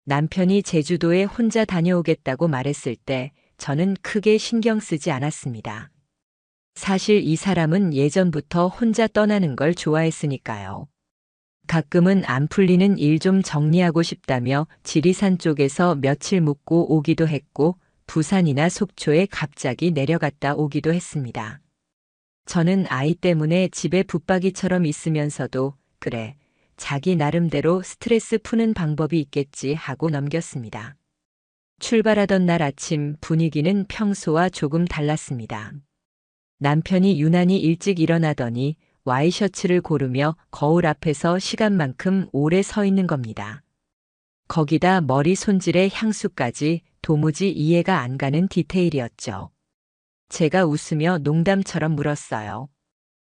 남편이 제주도에 혼자 다녀오겠다고 말했을 때 저는 크게 신경 쓰지 않았습니다. 사실 이 사람은 예전부터 혼자 떠나는 걸 좋아했으니까요. 가끔은 안 풀리는 일 좀 정리하고 싶다며 지리산 쪽에서 며칠 묵고 오기도 했고, 부산이나 속초에 갑자기 내려갔다 오기도 했습니다. 저는 아이 때문에 집에 붙박이처럼 있으면서도 그래, 자기 나름대로 스트레스 푸는 방법이 있겠지 하고 넘겼습니다. 출발하던 날 아침 분위기는 평소와 조금 달랐습니다. 남편이 유난히 일찍 일어나더니 와이셔츠를 고르며 거울 앞에서 시간만큼 오래 서 있는 겁니다. 거기다 머리 손질에 향수까지 도무지 이해가 안 가는 디테일이었죠. 제가 웃으며 농담처럼 물었어요.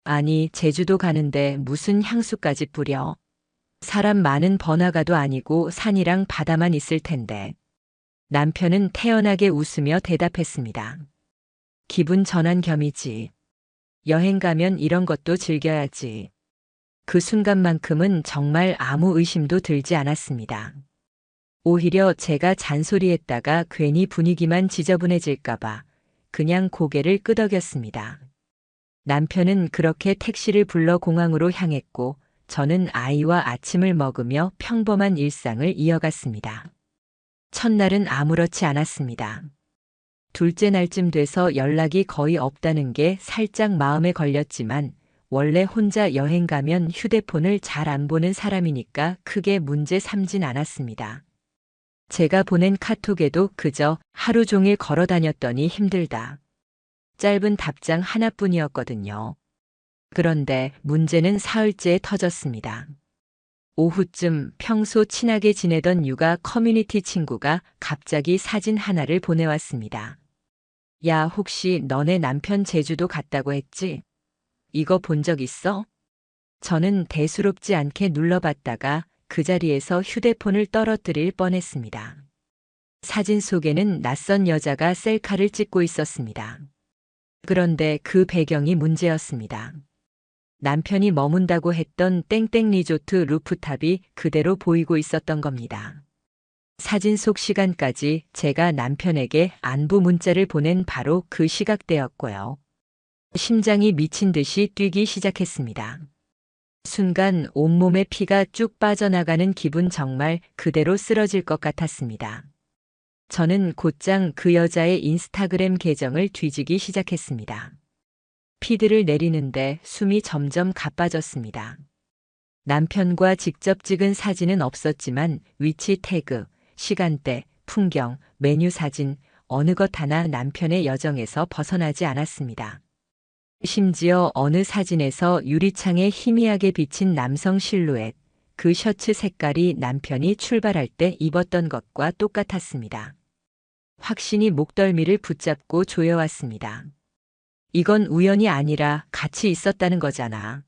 아니, 제주도 가는데 무슨 향수까지 뿌려? 사람 많은 번화가도 아니고 산이랑 바다만 있을 텐데. 남편은 태연하게 웃으며 대답했습니다. 기분 전환 겸이지. 여행 가면 이런 것도 즐겨야지. 그 순간만큼은 정말 아무 의심도 들지 않았습니다. 오히려 제가 잔소리했다가 괜히 분위기만 지저분해질까봐 그냥 고개를 끄덕였습니다. 남편은 그렇게 택시를 불러 공항으로 향했고, 저는 아이와 아침을 먹으며 평범한 일상을 이어갔습니다. 첫날은 아무렇지 않았습니다. 둘째 날쯤 돼서 연락이 거의 없다는 게 살짝 마음에 걸렸지만, 원래 혼자 여행 가면 휴대폰을 잘 안 보는 사람이니까 크게 문제 삼진 않았습니다. 제가 보낸 카톡에도 그저 하루 종일 걸어 다녔더니 힘들다. 짧은 답장 하나뿐이었거든요. 그런데 문제는 사흘째에 터졌습니다. 오후쯤 평소 친하게 지내던 육아 커뮤니티 친구가 갑자기 사진 하나를 보내왔습니다. 야, 혹시 너네 남편 제주도 갔다고 했지? 이거 본 적 있어? 저는 대수롭지 않게 눌러봤다가 그 자리에서 휴대폰을 떨어뜨릴 뻔했습니다. 사진 속에는 낯선 여자가 셀카를 찍고 있었습니다. 그런데 그 배경이 문제였습니다. 남편이 머문다고 했던 땡땡 리조트 루프탑이 그대로 보이고 있었던 겁니다. 사진 속 시간까지 제가 남편에게 안부 문자를 보낸 바로 그 시각대였고요. 심장이 미친 듯이 뛰기 시작했습니다. 순간 온몸에 피가 쭉 빠져나가는 기분, 정말 그대로 쓰러질 것 같았습니다. 저는 곧장 그 여자의 인스타그램 계정을 뒤지기 시작했습니다. 피드를 내리는데 숨이 점점 가빠졌습니다. 남편과 직접 찍은 사진은 없었지만 위치 태그, 시간대, 풍경, 메뉴 사진, 어느 것 하나 남편의 여정에서 벗어나지 않았습니다. 심지어 어느 사진에서 유리창에 희미하게 비친 남성 실루엣, 그 셔츠 색깔이 남편이 출발할 때 입었던 것과 똑같았습니다. 확신이 목덜미를 붙잡고 조여왔습니다. 이건 우연이 아니라 같이 있었다는 거잖아.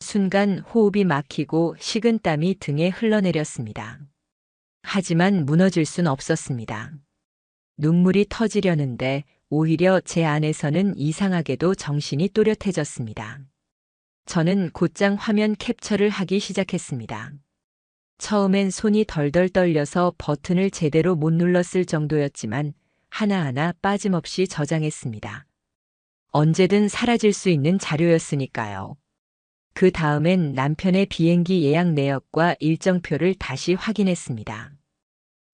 순간 호흡이 막히고 식은땀이 등에 흘러내렸습니다. 하지만 무너질 순 없었습니다. 눈물이 터지려는데 오히려 제 안에서는 이상하게도 정신이 또렷해졌습니다. 저는 곧장 화면 캡처를 하기 시작했습니다. 처음엔 손이 덜덜 떨려서 버튼을 제대로 못 눌렀을 정도였지만 하나하나 빠짐없이 저장했습니다. 언제든 사라질 수 있는 자료였으니까요. 그 다음엔 남편의 비행기 예약 내역과 일정표를 다시 확인했습니다.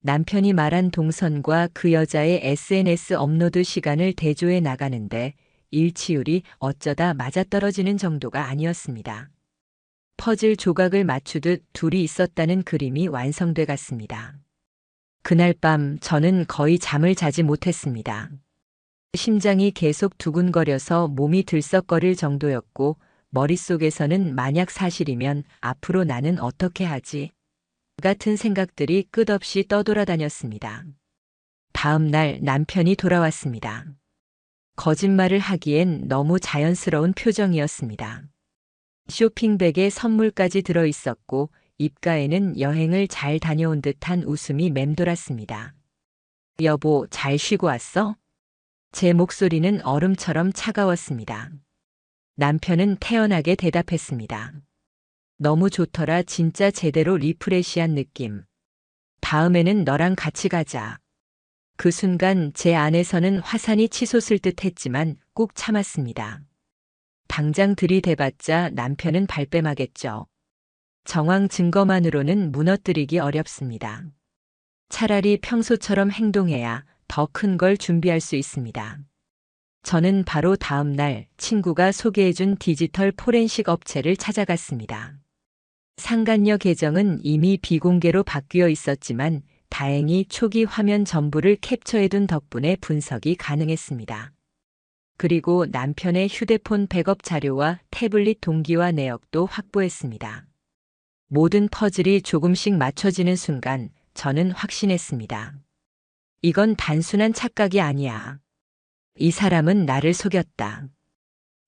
남편이 말한 동선과 그 여자의 SNS 업로드 시간을 대조해 나가는데 일치율이 어쩌다 맞아떨어지는 정도가 아니었습니다. 퍼즐 조각을 맞추듯 둘이 있었다는 그림이 완성돼 갔습니다. 그날 밤 저는 거의 잠을 자지 못했습니다. 심장이 계속 두근거려서 몸이 들썩거릴 정도였고, 머릿속에서는 만약 사실이면 앞으로 나는 어떻게 하지? 같은 생각들이 끝없이 떠돌아다녔습니다. 다음 날 남편이 돌아왔습니다. 거짓말을 하기엔 너무 자연스러운 표정이었습니다. 쇼핑백에 선물까지 들어있었고 입가에는 여행을 잘 다녀온 듯한 웃음이 맴돌았습니다. 여보, 잘 쉬고 왔어? 제 목소리는 얼음처럼 차가웠습니다. 남편은 태연하게 대답했습니다. 너무 좋더라, 진짜 제대로 리프레시한 느낌. 다음에는 너랑 같이 가자. 그 순간 제 안에서는 화산이 치솟을 듯 했지만 꾹 참았습니다. 당장 들이대봤자 남편은 발뺌하겠죠. 정황 증거만으로는 무너뜨리기 어렵습니다. 차라리 평소처럼 행동해야 더 큰 걸 준비할 수 있습니다. 저는 바로 다음 날 친구가 소개해준 디지털 포렌식 업체를 찾아갔습니다. 상간녀 계정은 이미 비공개로 바뀌어 있었지만 다행히 초기 화면 전부를 캡처해둔 덕분에 분석이 가능했습니다. 그리고 남편의 휴대폰 백업 자료와 태블릿 동기화 내역도 확보했습니다. 모든 퍼즐이 조금씩 맞춰지는 순간 저는 확신했습니다. 이건 단순한 착각이 아니야. 이 사람은 나를 속였다.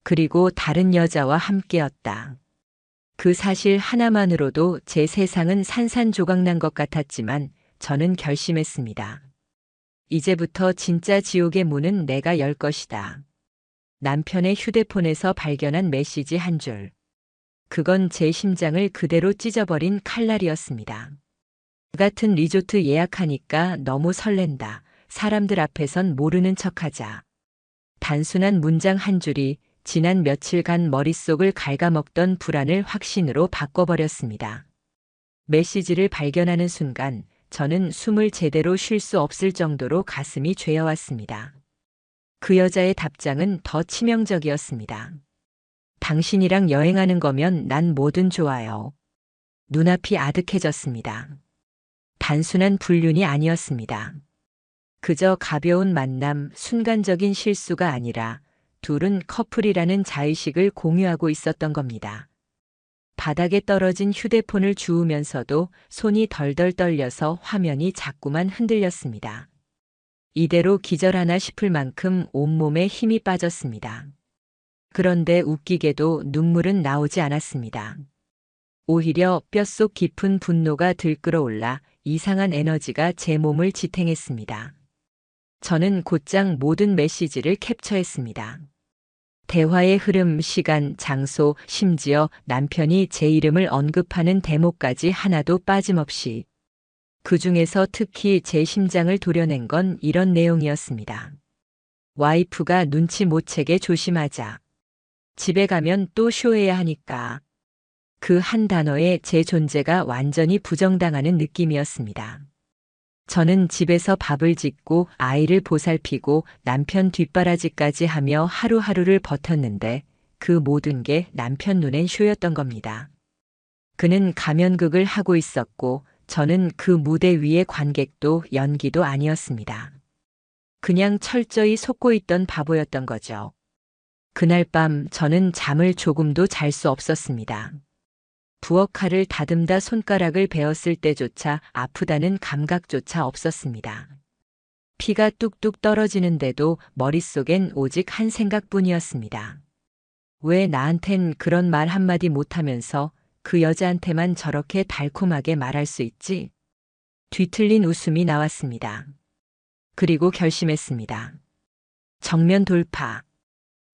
그리고 다른 여자와 함께였다. 그 사실 하나만으로도 제 세상은 산산조각난 것 같았지만 저는 결심했습니다. 이제부터 진짜 지옥의 문은 내가 열 것이다. 남편의 휴대폰에서 발견한 메시지 한 줄. 그건 제 심장을 그대로 찢어버린 칼날이었습니다. 같은 리조트 예약하니까 너무 설렌다. 사람들 앞에선 모르는 척하자. 단순한 문장 한 줄이 지난 며칠간 머릿속을 갉아먹던 불안을 확신으로 바꿔버렸습니다. 메시지를 발견하는 순간 저는 숨을 제대로 쉴 수 없을 정도로 가슴이 죄어왔습니다. 그 여자의 답장은 더 치명적이었습니다. 당신이랑 여행하는 거면 난 뭐든 좋아요. 눈앞이 아득해졌습니다. 단순한 불륜이 아니었습니다. 그저 가벼운 만남, 순간적인 실수가 아니라 둘은 커플이라는 자의식을 공유하고 있었던 겁니다. 바닥에 떨어진 휴대폰을 주우면서도 손이 덜덜 떨려서 화면이 자꾸만 흔들렸습니다. 이대로 기절하나 싶을 만큼 온몸에 힘이 빠졌습니다. 그런데 웃기게도 눈물은 나오지 않았습니다. 오히려 뼛속 깊은 분노가 들끓어올라 이상한 에너지가 제 몸을 지탱했습니다. 저는 곧장 모든 메시지를 캡처했습니다. 대화의 흐름, 시간, 장소, 심지어 남편이 제 이름을 언급하는 대목까지 하나도 빠짐없이. 그 중에서 특히 제 심장을 도려낸 건 이런 내용이었습니다. 와이프가 눈치 못 채게 조심하자. 집에 가면 또 쇼해야 하니까. 그 한 단어에 제 존재가 완전히 부정당하는 느낌이었습니다. 저는 집에서 밥을 짓고 아이를 보살피고 남편 뒷바라지까지 하며 하루하루를 버텼는데 그 모든 게 남편 눈엔 쇼였던 겁니다. 그는 가면극을 하고 있었고 저는 그 무대 위의 관객도 연기도 아니었습니다. 그냥 철저히 속고 있던 바보였던 거죠. 그날 밤 저는 잠을 조금도 잘 수 없었습니다. 부엌칼을 다듬다 손가락을 베었을 때조차 아프다는 감각조차 없었습니다. 피가 뚝뚝 떨어지는데도 머릿속엔 오직 한 생각뿐이었습니다. 왜 나한텐 그런 말 한마디 못하면서 그 여자한테만 저렇게 달콤하게 말할 수 있지? 뒤틀린 웃음이 나왔습니다. 그리고 결심했습니다. 정면 돌파.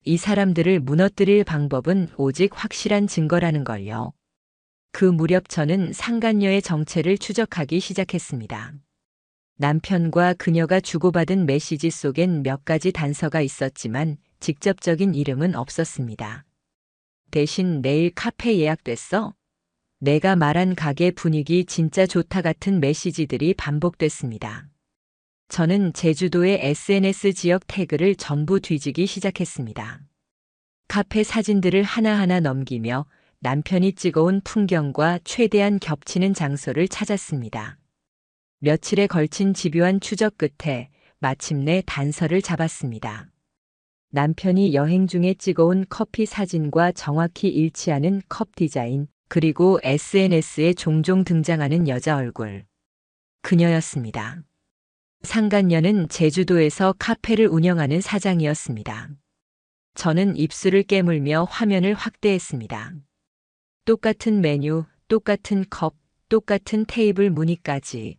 이 사람들을 무너뜨릴 방법은 오직 확실한 증거라는 걸요. 그 무렵 저는 상간녀의 정체를 추적하기 시작했습니다. 남편과 그녀가 주고받은 메시지 속엔 몇 가지 단서가 있었지만 직접적인 이름은 없었습니다. 대신 내일 카페 예약됐어? 내가 말한 가게 분위기 진짜 좋다 같은 메시지들이 반복됐습니다. 저는 제주도의 SNS 지역 태그를 전부 뒤지기 시작했습니다. 카페 사진들을 하나하나 넘기며 남편이 찍어온 풍경과 최대한 겹치는 장소를 찾았습니다. 며칠에 걸친 집요한 추적 끝에 마침내 단서를 잡았습니다. 남편이 여행 중에 찍어온 커피 사진과 정확히 일치하는 컵 디자인, 그리고 SNS에 종종 등장하는 여자 얼굴. 그녀였습니다. 상간녀는 제주도에서 카페를 운영하는 사장이었습니다. 저는 입술을 깨물며 화면을 확대했습니다. 똑같은 메뉴, 똑같은 컵, 똑같은 테이블 무늬까지.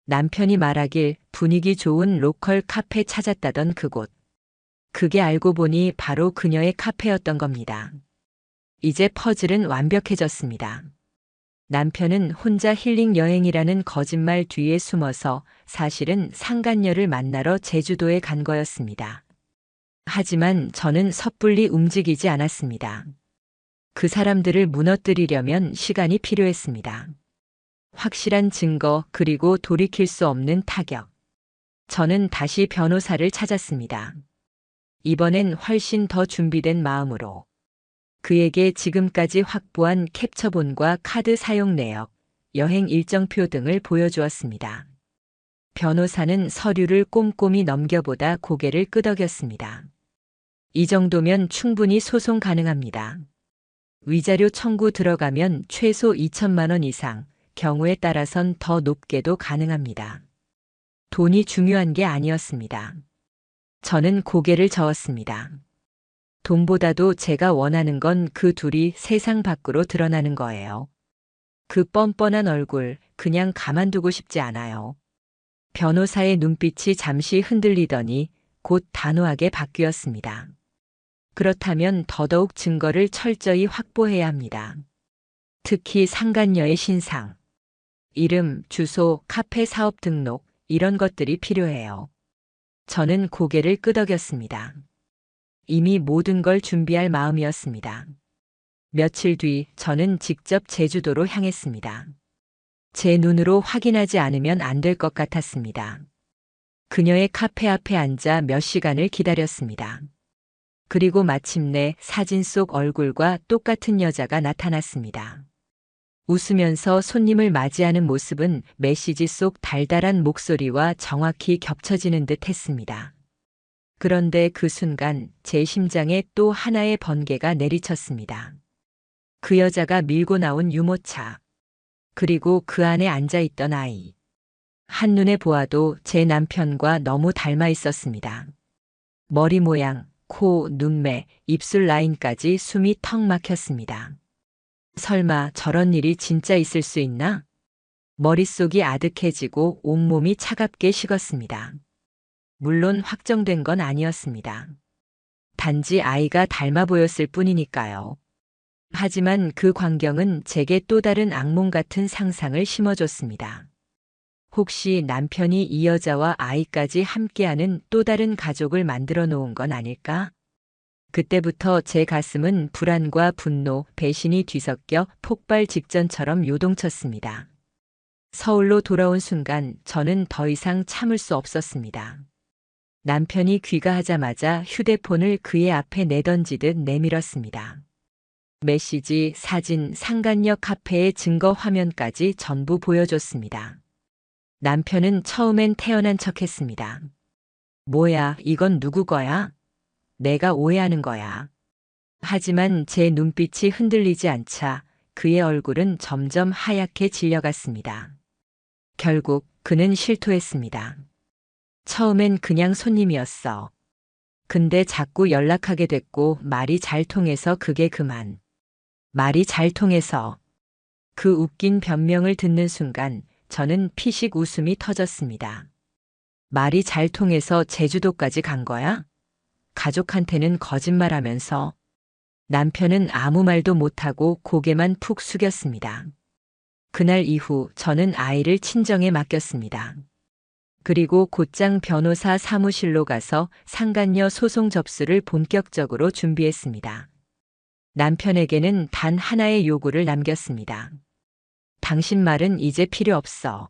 남편이 말하길 분위기 좋은 로컬 카페 찾았다던 그곳. 그게 알고 보니 바로 그녀의 카페였던 겁니다. 이제 퍼즐은 완벽해졌습니다. 남편은 혼자 힐링 여행이라는 거짓말 뒤에 숨어서 사실은 상간녀를 만나러 제주도에 간 거였습니다. 하지만 저는 섣불리 움직이지 않았습니다. 그 사람들을 무너뜨리려면 시간이 필요했습니다. 확실한 증거 그리고 돌이킬 수 없는 타격. 저는 다시 변호사를 찾았습니다. 이번엔 훨씬 더 준비된 마음으로. 그에게 지금까지 확보한 캡처본과 카드 사용 내역, 여행 일정표 등을 보여주었습니다. 변호사는 서류를 꼼꼼히 넘겨보다 고개를 끄덕였습니다. 이 정도면 충분히 소송 가능합니다. 위자료 청구 들어가면 최소 2천만 원 이상, 경우에 따라선 더 높게도 가능합니다. 돈이 중요한 게 아니었습니다. 저는 고개를 저었습니다. 돈보다도 제가 원하는 건 그 둘이 세상 밖으로 드러나는 거예요. 그 뻔뻔한 얼굴 그냥 가만두고 싶지 않아요. 변호사의 눈빛이 잠시 흔들리더니 곧 단호하게 바뀌었습니다. 그렇다면 더더욱 증거를 철저히 확보해야 합니다. 특히 상간녀의 신상, 이름, 주소, 카페 사업 등록, 이런 것들이 필요해요. 저는 고개를 끄덕였습니다. 이미 모든 걸 준비할 마음이었습니다. 며칠 뒤 저는 직접 제주도로 향했습니다. 제 눈으로 확인하지 않으면 안 될 것 같았습니다. 그녀의 카페 앞에 앉아 몇 시간을 기다렸습니다. 그리고 마침내 사진 속 얼굴과 똑같은 여자가 나타났습니다. 웃으면서 손님을 맞이하는 모습은 메시지 속 달달한 목소리와 정확히 겹쳐지는 듯 했습니다. 그런데 그 순간 제 심장에 또 하나의 번개가 내리쳤습니다. 그 여자가 밀고 나온 유모차, 그리고 그 안에 앉아있던 아이. 한눈에 보아도 제 남편과 너무 닮아 있었습니다. 머리 모양, 코, 눈매, 입술 라인까지 숨이 턱 막혔습니다. 설마 저런 일이 진짜 있을 수 있나? 머릿속이 아득해지고 온몸이 차갑게 식었습니다. 물론 확정된 건 아니었습니다. 단지 아이가 닮아 보였을 뿐이니까요. 하지만 그 광경은 제게 또 다른 악몽 같은 상상을 심어줬습니다. 혹시 남편이 이 여자와 아이까지 함께하는 또 다른 가족을 만들어 놓은 건 아닐까? 그때부터 제 가슴은 불안과 분노, 배신이 뒤섞여 폭발 직전처럼 요동쳤습니다. 서울로 돌아온 순간 저는 더 이상 참을 수 없었습니다. 남편이 귀가하자마자 휴대폰을 그의 앞에 내던지듯 내밀었습니다. 메시지, 사진, 상간녀 카페의 증거 화면까지 전부 보여줬습니다. 남편은 처음엔 태연한 척했습니다. 뭐야, 이건 누구 거야? 내가 오해하는 거야. 하지만 제 눈빛이 흔들리지 않자 그의 얼굴은 점점 하얗게 질려갔습니다. 결국 그는 실토했습니다. 처음엔 그냥 손님이었어. 근데 자꾸 연락하게 됐고 말이 잘 통해서 그게 그만. 말이 잘 통해서. 그 웃긴 변명을 듣는 순간 저는 피식 웃음이 터졌습니다. 말이 잘 통해서 제주도까지 간 거야? 가족한테는 거짓말하면서. 남편은 아무 말도 못하고 고개만 푹 숙였습니다. 그날 이후 저는 아이를 친정에 맡겼습니다. 그리고 곧장 변호사 사무실로 가서 상간녀 소송 접수를 본격적으로 준비했습니다. 남편에게는 단 하나의 요구를 남겼습니다. 당신 말은 이제 필요 없어.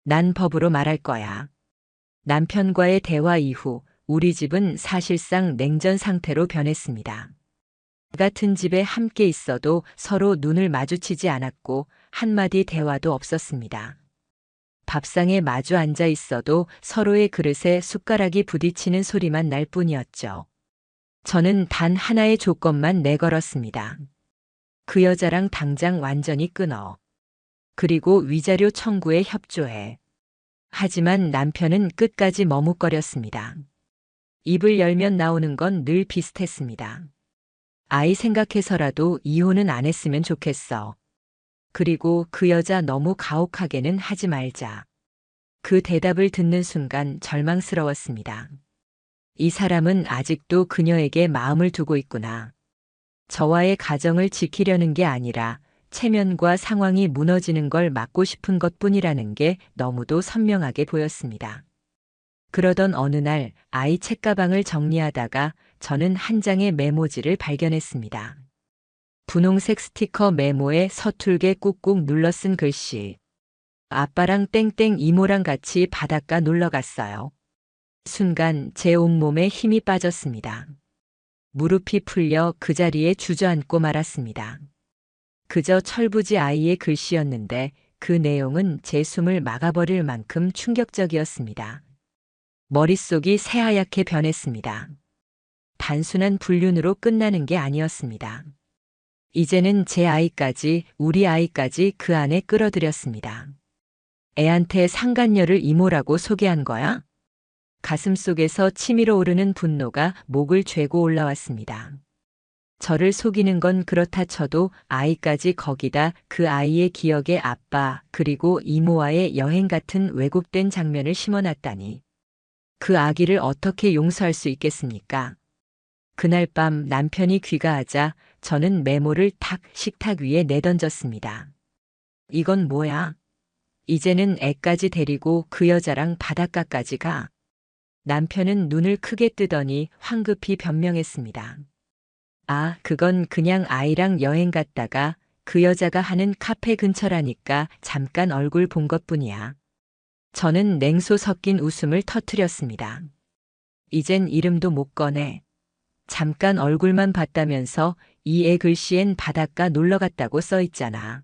난 법으로 말할 거야. 남편과의 대화 이후 우리 집은 사실상 냉전 상태로 변했습니다. 같은 집에 함께 있어도 서로 눈을 마주치지 않았고 한마디 대화도 없었습니다. 밥상에 마주 앉아 있어도 서로의 그릇에 숟가락이 부딪히는 소리만 날 뿐이었죠. 저는 단 하나의 조건만 내걸었습니다. 그 여자랑 당장 완전히 끊어. 그리고 위자료 청구에 협조해. 하지만 남편은 끝까지 머뭇거렸습니다. 입을 열면 나오는 건 늘 비슷했습니다. 아이 생각해서라도 이혼은 안 했으면 좋겠어. 그리고 그 여자 너무 가혹하게는 하지 말자. 그 대답을 듣는 순간 절망스러웠습니다. 이 사람은 아직도 그녀에게 마음을 두고 있구나. 저와의 가정을 지키려는 게 아니라 체면과 상황이 무너지는 걸 막고 싶은 것뿐이라는 게 너무도 선명하게 보였습니다. 그러던 어느 날 아이 책가방을 정리하다가 저는 한 장의 메모지를 발견했습니다. 분홍색 스티커 메모에 서툴게 꾹꾹 눌러 쓴 글씨. 아빠랑 땡땡 이모랑 같이 바닷가 놀러 갔어요. 순간 제 온몸에 힘이 빠졌습니다. 무릎이 풀려 그 자리에 주저앉고 말았습니다. 그저 철부지 아이의 글씨였는데 그 내용은 제 숨을 막아버릴 만큼 충격적이었습니다. 머릿속이 새하얗게 변했습니다. 단순한 불륜으로 끝나는 게 아니었습니다. 이제는 제 아이까지, 우리 아이까지 그 안에 끌어들였습니다. 애한테 상간녀를 이모라고 소개한 거야? 가슴속에서 치밀어 오르는 분노가 목을 죄고 올라왔습니다. 저를 속이는 건 그렇다 쳐도 아이까지 거기다 그 아이의 기억에 아빠 그리고 이모와의 여행 같은 왜곡된 장면을 심어놨다니. 그 아기를 어떻게 용서할 수 있겠습니까? 그날 밤 남편이 귀가하자 저는 메모를 탁 식탁 위에 내던졌습니다. 이건 뭐야? 이제는 애까지 데리고 그 여자랑 바닷가까지 가. 남편은 눈을 크게 뜨더니 황급히 변명했습니다. 아, 그건 그냥 아이랑 여행 갔다가 그 여자가 하는 카페 근처라니까 잠깐 얼굴 본 것뿐이야. 저는 냉소 섞인 웃음을 터뜨렸습니다. 이젠 이름도 못 꺼내. 잠깐 얼굴만 봤다면서 이 애 글씨엔 바닷가 놀러 갔다고 써 있잖아.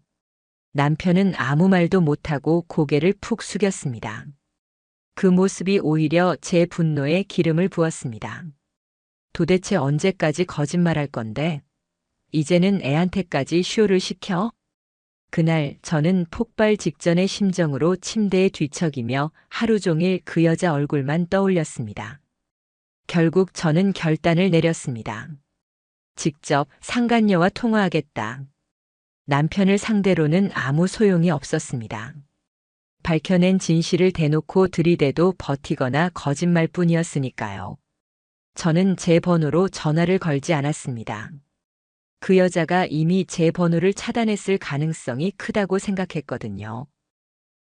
남편은 아무 말도 못하고 고개를 푹 숙였습니다. 그 모습이 오히려 제 분노에 기름을 부었습니다. 도대체 언제까지 거짓말할 건데? 이제는 애한테까지 쇼를 시켜? 그날 저는 폭발 직전의 심정으로 침대에 뒤척이며 하루 종일 그 여자 얼굴만 떠올렸습니다. 결국 저는 결단을 내렸습니다. 직접 상간녀와 통화하겠다. 남편을 상대로는 아무 소용이 없었습니다. 밝혀낸 진실을 대놓고 들이대도 버티거나 거짓말뿐이었으니까요. 저는 제 번호로 전화를 걸지 않았습니다. 그 여자가 이미 제 번호를 차단했을 가능성이 크다고 생각했거든요.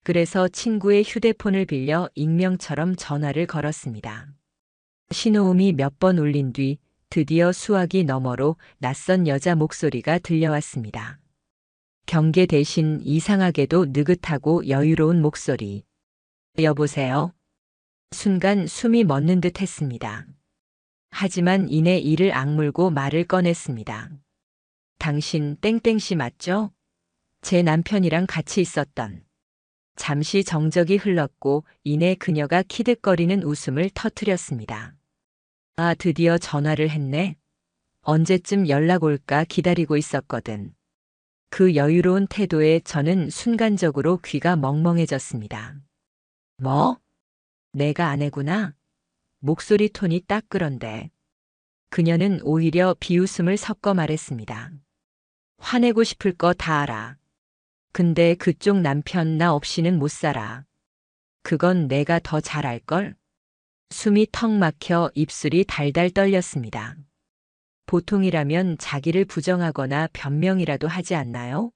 그래서 친구의 휴대폰을 빌려 익명처럼 전화를 걸었습니다. 신호음이 몇 번 울린 뒤 드디어 수화기 너머로 낯선 여자 목소리가 들려왔습니다. 경계 대신 이상하게도 느긋하고 여유로운 목소리. 여보세요? 순간 숨이 멎는 듯 했습니다. 하지만 이내 이를 악물고 말을 꺼냈습니다. 당신 땡땡씨 맞죠? 제 남편이랑 같이 있었던. 잠시 정적이 흘렀고 이내 그녀가 키득거리는 웃음을 터뜨렸습니다. 아, 드디어 전화를 했네. 언제쯤 연락 올까 기다리고 있었거든. 그 여유로운 태도에 저는 순간적으로 귀가 멍멍해졌습니다. 뭐? 내가 아내구나? 목소리 톤이 딱 그런데. 그녀는 오히려 비웃음을 섞어 말했습니다. 화내고 싶을 거 다 알아. 근데 그쪽 남편 나 없이는 못 살아. 그건 내가 더 잘 알걸? 숨이 턱 막혀 입술이 달달 떨렸습니다. 보통이라면 자기를 부정하거나 변명이라도 하지 않나요?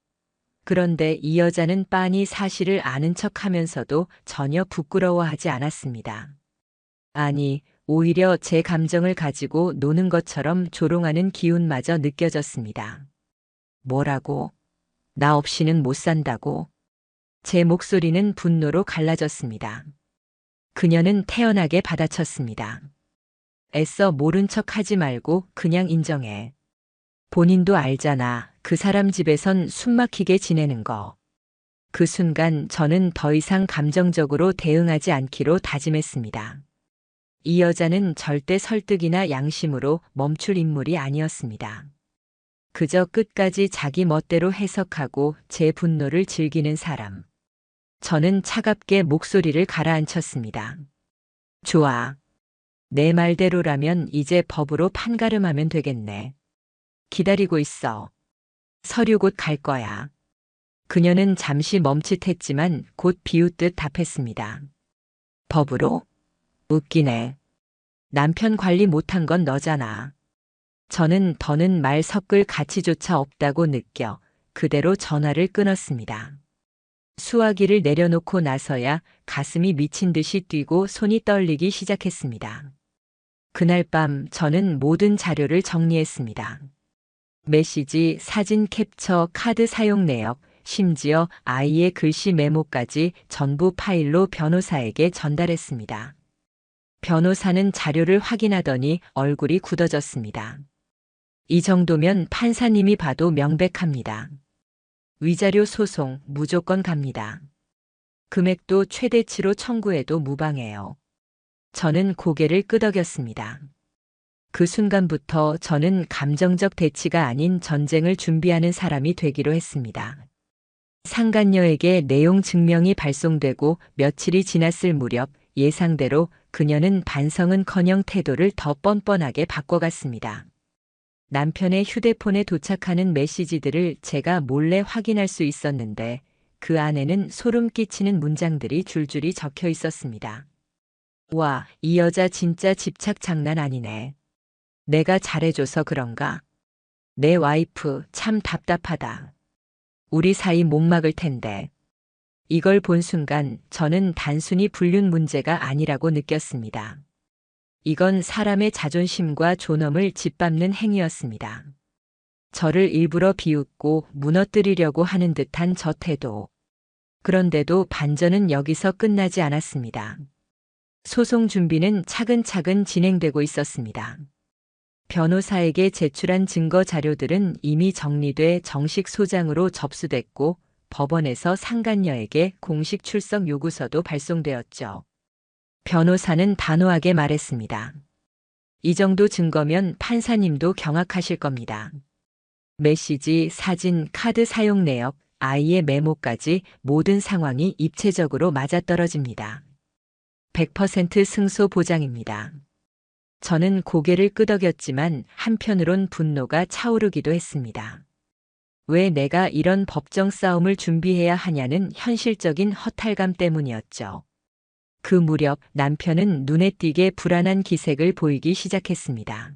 그런데 이 여자는 빤히 사실을 아는 척 하면서도 전혀 부끄러워하지 않았습니다. 아니, 오히려 제 감정을 가지고 노는 것처럼 조롱하는 기운마저 느껴졌습니다. 뭐라고? 나 없이는 못 산다고? 제 목소리는 분노로 갈라졌습니다. 그녀는 태연하게 받아쳤습니다. 애써 모른 척 하지 말고 그냥 인정해. 본인도 알잖아. 그 사람 집에선 숨막히게 지내는 거. 그 순간 저는 더 이상 감정적으로 대응하지 않기로 다짐했습니다. 이 여자는 절대 설득이나 양심으로 멈출 인물이 아니었습니다. 그저 끝까지 자기 멋대로 해석하고 제 분노를 즐기는 사람. 저는 차갑게 목소리를 가라앉혔습니다. 좋아. 내 말대로라면 이제 법으로 판가름하면 되겠네. 기다리고 있어. 서류 곧 갈 거야. 그녀는 잠시 멈칫했지만 곧 비웃듯 답했습니다. 법으로? 웃기네. 남편 관리 못한 건 너잖아. 저는 더는 말 섞을 가치조차 없다고 느껴 그대로 전화를 끊었습니다. 수화기를 내려놓고 나서야 가슴이 미친 듯이 뛰고 손이 떨리기 시작했습니다. 그날 밤 저는 모든 자료를 정리했습니다. 메시지, 사진 캡처, 카드 사용 내역, 심지어 아이의 글씨 메모까지 전부 파일로 변호사에게 전달했습니다. 변호사는 자료를 확인하더니 얼굴이 굳어졌습니다. 이 정도면 판사님이 봐도 명백합니다. 위자료 소송 무조건 갑니다. 금액도 최대치로 청구해도 무방해요. 저는 고개를 끄덕였습니다. 그 순간부터 저는 감정적 대치가 아닌 전쟁을 준비하는 사람이 되기로 했습니다. 상간녀에게 내용 증명이 발송되고 며칠이 지났을 무렵 예상대로 그녀는 반성은커녕 태도를 더 뻔뻔하게 바꿔갔습니다. 남편의 휴대폰에 도착하는 메시지들을 제가 몰래 확인할 수 있었는데 그 안에는 소름 끼치는 문장들이 줄줄이 적혀 있었습니다. 와, 이 여자 진짜 집착 장난 아니네. 내가 잘해줘서 그런가? 내 와이프 참 답답하다. 우리 사이 못 막을 텐데. 이걸 본 순간 저는 단순히 불륜 문제가 아니라고 느꼈습니다. 이건 사람의 자존심과 존엄을 짓밟는 행위였습니다. 저를 일부러 비웃고 무너뜨리려고 하는 듯한 저 태도. 그런데도 반전은 여기서 끝나지 않았습니다. 소송 준비는 차근차근 진행되고 있었습니다. 변호사에게 제출한 증거 자료들은 이미 정리돼 정식 소장으로 접수됐고 법원에서 상간녀에게 공식 출석 요구서도 발송되었죠. 변호사는 단호하게 말했습니다. 이 정도 증거면 판사님도 경악하실 겁니다. 메시지, 사진, 카드 사용 내역, 아이의 메모까지 모든 상황이 입체적으로 맞아떨어집니다. 100% 승소 보장입니다. 저는 고개를 끄덕였지만 한편으론 분노가 차오르기도 했습니다. 왜 내가 이런 법정 싸움을 준비해야 하냐는 현실적인 허탈감 때문이었죠. 그 무렵 남편은 눈에 띄게 불안한 기색을 보이기 시작했습니다.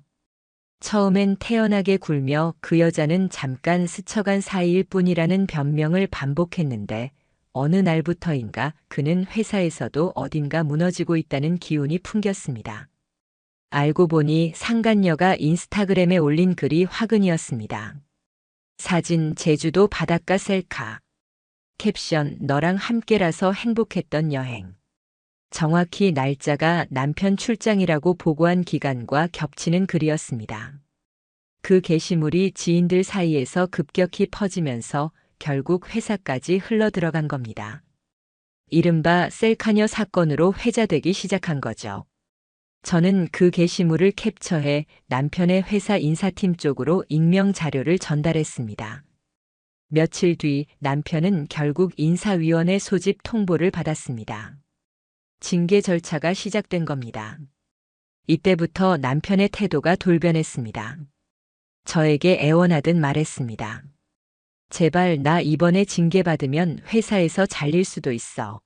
처음엔 태연하게 굴며 그 여자는 잠깐 스쳐간 사이일 뿐이라는 변명을 반복했는데 어느 날부터인가 그는 회사에서도 어딘가 무너지고 있다는 기운이 풍겼습니다. 알고 보니 상간녀가 인스타그램에 올린 글이 화근이었습니다. 사진 제주도 바닷가 셀카. 캡션 너랑 함께라서 행복했던 여행. 정확히 날짜가 남편 출장이라고 보고한 기간과 겹치는 글이었습니다. 그 게시물이 지인들 사이에서 급격히 퍼지면서 결국 회사까지 흘러들어간 겁니다. 이른바 셀카녀 사건으로 회자되기 시작한 거죠. 저는 그 게시물을 캡처해 남편의 회사 인사팀 쪽으로 익명 자료를 전달했습니다. 며칠 뒤 남편은 결국 인사위원회 소집 통보를 받았습니다. 징계 절차가 시작된 겁니다. 이때부터 남편의 태도가 돌변했습니다. 저에게 애원하듯 말했습니다. 제발 나 이번에 징계받으면 회사에서 잘릴 수도 있어.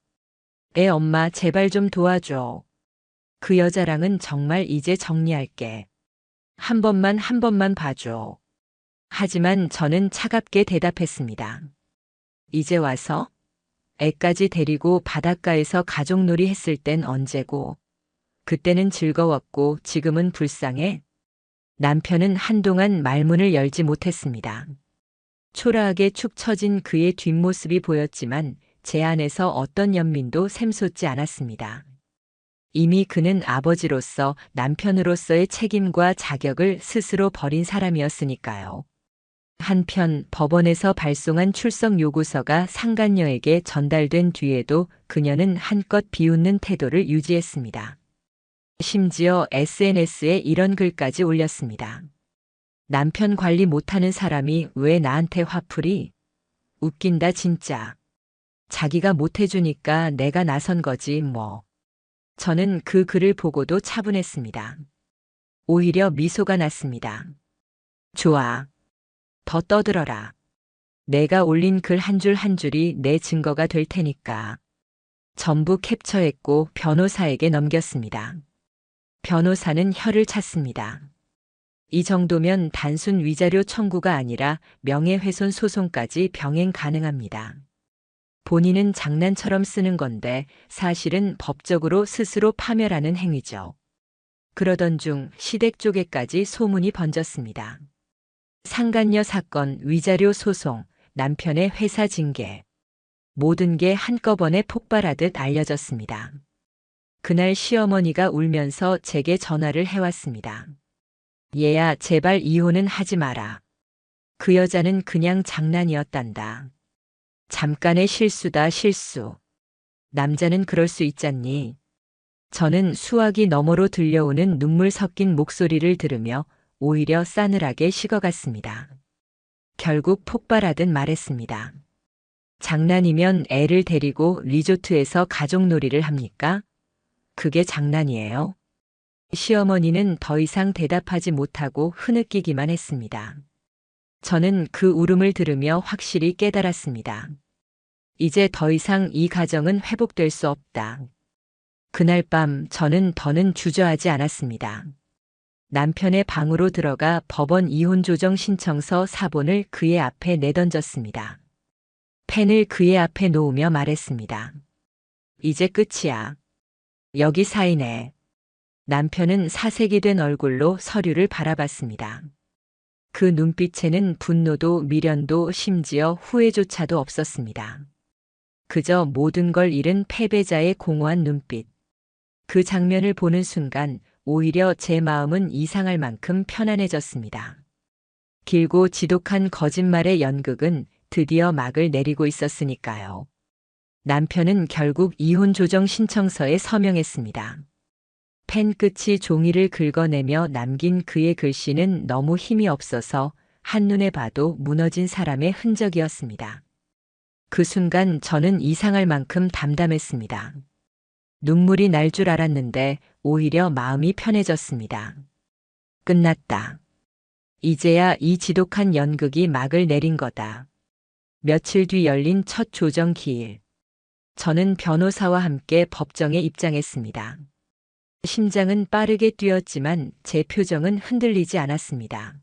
애 엄마 제발 좀 도와줘. 그 여자랑은 정말 이제 정리할게. 한 번만 봐줘. 하지만 저는 차갑게 대답했습니다. 이제 와서? 애까지 데리고 바닷가에서 가족놀이 했을 땐 언제고. 그때는 즐거웠고 지금은 불쌍해. 남편은 한동안 말문을 열지 못했습니다. 초라하게 축 처진 그의 뒷모습이 보였지만 제 안에서 어떤 연민도 샘솟지 않았습니다. 이미 그는 아버지로서 남편으로서의 책임과 자격을 스스로 버린 사람이었으니까요. 한편 법원에서 발송한 출석 요구서가 상간녀에게 전달된 뒤에도 그녀는 한껏 비웃는 태도를 유지했습니다. 심지어 SNS에 이런 글까지 올렸습니다. 남편 관리 못하는 사람이 왜 나한테 화풀이? 웃긴다 진짜. 자기가 못해주니까 내가 나선 거지 뭐. 저는 그 글을 보고도 차분했습니다. 오히려 미소가 났습니다. 좋아. 더 떠들어라. 내가 올린 글 한 줄 한 줄이 내 증거가 될 테니까. 전부 캡처했고 변호사에게 넘겼습니다. 변호사는 혀를 찼습니다. 이 정도면 단순 위자료 청구가 아니라 명예훼손 소송까지 병행 가능합니다. 본인은 장난처럼 쓰는 건데 사실은 법적으로 스스로 파멸하는 행위죠. 그러던 중 시댁 쪽에까지 소문이 번졌습니다. 상간녀 사건, 위자료 소송, 남편의 회사 징계. 모든 게 한꺼번에 폭발하듯 알려졌습니다. 그날 시어머니가 울면서 제게 전화를 해왔습니다. 얘야, 제발 이혼은 하지 마라. 그 여자는 그냥 장난이었단다. 잠깐의 실수다, 실수. 남자는 그럴 수 있잖니. 저는 수화기 너머로 들려오는 눈물 섞인 목소리를 들으며 오히려 싸늘하게 식어갔습니다. 결국 폭발하듯 말했습니다. 장난이면 애를 데리고 리조트에서 가족놀이를 합니까? 그게 장난이에요? 시어머니는 더 이상 대답하지 못하고 흐느끼기만 했습니다. 저는 그 울음을 들으며 확실히 깨달았습니다. 이제 더 이상 이 가정은 회복될 수 없다. 그날 밤 저는 더는 주저하지 않았습니다. 남편의 방으로 들어가 법원 이혼 조정 신청서 사본을 그의 앞에 내던졌습니다. 펜을 그의 앞에 놓으며 말했습니다. 이제 끝이야. 여기 사인해. 남편은 사색이 된 얼굴로 서류를 바라봤습니다. 그 눈빛에는 분노도 미련도 심지어 후회조차도 없었습니다. 그저 모든 걸 잃은 패배자의 공허한 눈빛. 그 장면을 보는 순간 오히려 제 마음은 이상할 만큼 편안해졌습니다. 길고 지독한 거짓말의 연극은 드디어 막을 내리고 있었으니까요. 남편은 결국 이혼 조정 신청서에 서명했습니다. 펜 끝이 종이를 긁어내며 남긴 그의 글씨는 너무 힘이 없어서 한눈에 봐도 무너진 사람의 흔적이었습니다. 그 순간 저는 이상할 만큼 담담했습니다. 눈물이 날 줄 알았는데 오히려 마음이 편해졌습니다. 끝났다. 이제야 이 지독한 연극이 막을 내린 거다. 며칠 뒤 열린 첫 조정 기일. 저는 변호사와 함께 법정에 입장했습니다. 심장은 빠르게 뛰었지만 제 표정은 흔들리지 않았습니다.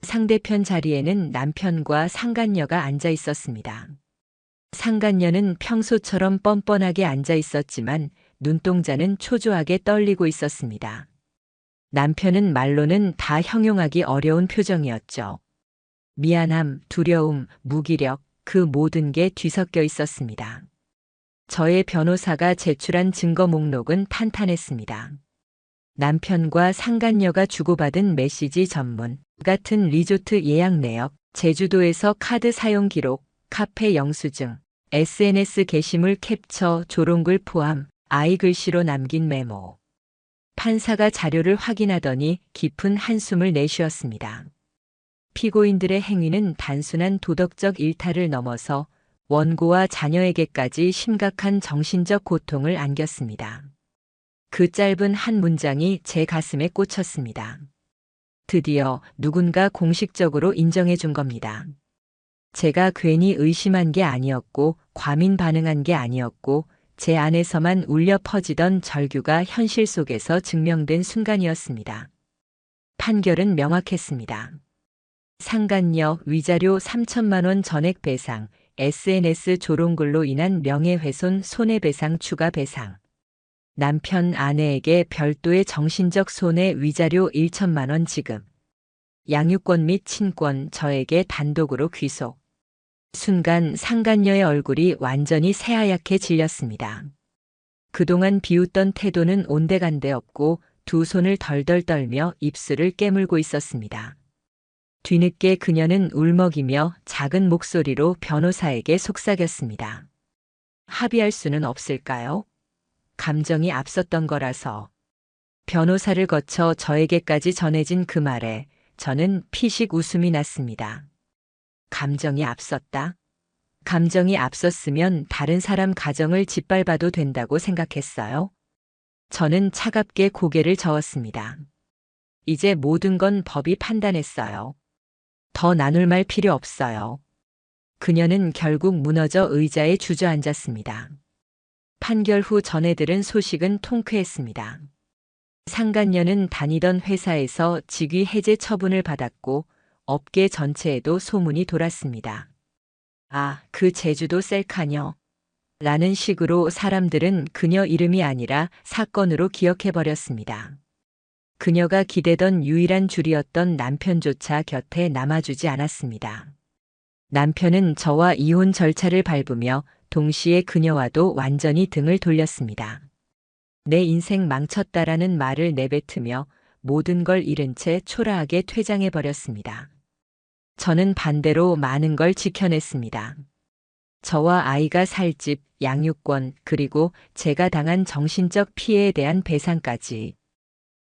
상대편 자리에는 남편과 상간녀가 앉아 있었습니다. 상간녀는 평소처럼 뻔뻔하게 앉아 있었지만 눈동자는 초조하게 떨리고 있었습니다. 남편은 말로는 다 형용하기 어려운 표정이었죠. 미안함, 두려움, 무기력, 그 모든 게 뒤섞여 있었습니다. 저의 변호사가 제출한 증거 목록은 탄탄했습니다. 남편과 상간녀가 주고받은 메시지 전문, 같은 리조트 예약 내역, 제주도에서 카드 사용 기록, 카페 영수증, SNS 게시물 캡처, 조롱글 포함, 아이 글씨로 남긴 메모. 판사가 자료를 확인하더니 깊은 한숨을 내쉬었습니다. 피고인들의 행위는 단순한 도덕적 일탈을 넘어서 원고와 자녀에게까지 심각한 정신적 고통을 안겼습니다. 그 짧은 한 문장이 제 가슴에 꽂혔습니다. 드디어 누군가 공식적으로 인정해 준 겁니다. 제가 괜히 의심한 게 아니었고 과민 반응한 게 아니었고 제 안에서만 울려 퍼지던 절규가 현실 속에서 증명된 순간이었습니다. 판결은 명확했습니다. 상간녀 위자료 3천만 원 전액 배상, SNS 조롱글로 인한 명예훼손 손해배상 추가 배상. 남편 아내에게 별도의 정신적 손해 위자료 1천만 원 지급. 양육권 및 친권 저에게 단독으로 귀속. 순간 상간녀의 얼굴이 완전히 새하얗게 질렸습니다. 그동안 비웃던 태도는 온데간데 없고 두 손을 덜덜 떨며 입술을 깨물고 있었습니다. 뒤늦게 그녀는 울먹이며 작은 목소리로 변호사에게 속삭였습니다. 합의할 수는 없을까요? 감정이 앞섰던 거라서. 변호사를 거쳐 저에게까지 전해진 그 말에 저는 피식 웃음이 났습니다. 감정이 앞섰다? 감정이 앞섰으면 다른 사람 가정을 짓밟아도 된다고 생각했어요? 저는 차갑게 고개를 저었습니다. 이제 모든 건 법이 판단했어요. 더 나눌 말 필요 없어요. 그녀는 결국 무너져 의자에 주저앉았습니다. 판결 후 전해들은 소식은 통쾌했습니다. 상간녀는 다니던 회사에서 직위 해제 처분을 받았고 업계 전체에도 소문이 돌았습니다. 아, 그 제주도 셀카녀. 라는 식으로 사람들은 그녀 이름이 아니라 사건으로 기억해버렸습니다. 그녀가 기대던 유일한 줄이었던 남편조차 곁에 남아주지 않았습니다. 남편은 저와 이혼 절차를 밟으며 동시에 그녀와도 완전히 등을 돌렸습니다. 내 인생 망쳤다라는 말을 내뱉으며 모든 걸 잃은 채 초라하게 퇴장해버렸습니다. 저는 반대로 많은 걸 지켜냈습니다. 저와 아이가 살 집, 양육권, 그리고 제가 당한 정신적 피해에 대한 배상까지.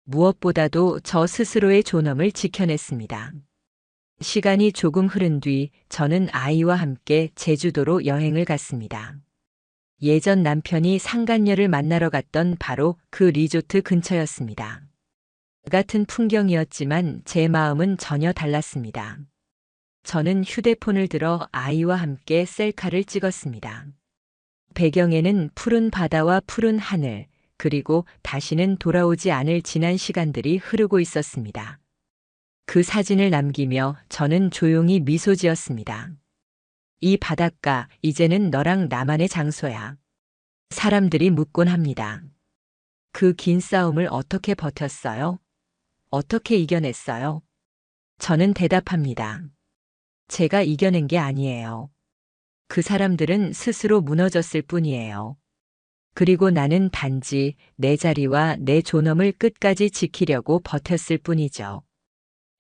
무엇보다도 저 스스로의 존엄을 지켜냈습니다. 시간이 조금 흐른 뒤 저는 아이와 함께 제주도로 여행을 갔습니다. 예전 남편이 상간녀를 만나러 갔던 바로 그 리조트 근처였습니다. 같은 풍경이었지만 제 마음은 전혀 달랐습니다. 저는 휴대폰을 들어 아이와 함께 셀카를 찍었습니다. 배경에는 푸른 바다와 푸른 하늘, 그리고 다시는 돌아오지 않을 지난 시간들이 흐르고 있었습니다. 그 사진을 남기며 저는 조용히 미소 지었습니다. 이 바닷가, 이제는 너랑 나만의 장소야. 사람들이 묻곤 합니다. 그 긴 싸움을 어떻게 버텼어요? 어떻게 이겨냈어요? 저는 대답합니다. 제가 이겨낸 게 아니에요. 그 사람들은 스스로 무너졌을 뿐이에요. 그리고 나는 단지 내 자리와 내 존엄을 끝까지 지키려고 버텼을 뿐이죠.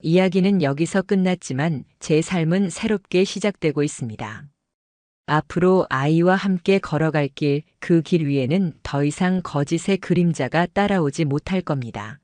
이야기는 여기서 끝났지만 제 삶은 새롭게 시작되고 있습니다. 앞으로 아이와 함께 걸어갈 길, 그 길 위에는 더 이상 거짓의 그림자가 따라오지 못할 겁니다.